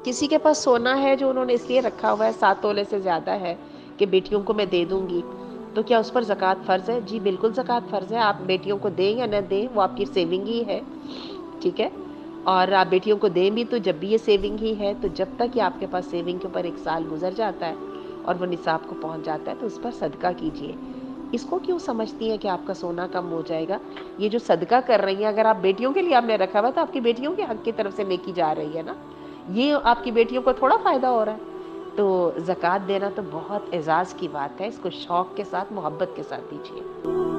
किसी के पास सोना है जो उन्होंने इसलिए रखा हुआ है 7 तोले से ज़्यादा है कि बेटियों को मैं दे दूँगी, तो क्या उस पर ज़कात फ़र्ज़ है? जी, बिल्कुल ज़कात फ़र्ज़ है। आप बेटियों को दें या ना दें, वो आपकी सेविंग ही है, ठीक है? और आप बेटियों को दें भी तो जब भी ये सेविंग ही है, तो जब तक ये आपके पास सेविंग के ऊपर 1 साल गुज़र जाता है और वो निसाब को पहुँच जाता है, तो उस पर सदका कीजिए। इसको क्यों समझती हैं कि आपका सोना कम हो जाएगा? ये जो सदका कर रही हैं, अगर आप बेटियों के लिए आपने रखा हुआ है, तो आपकी बेटियों के हक की तरफ से नेकी जा रही है ना। ये आपकी बेटियों को थोड़ा फ़ायदा हो रहा है। तो ज़कात देना तो बहुत एज़ाज़ की बात है, इसको शौक के साथ, मोहब्बत के साथ दीजिए।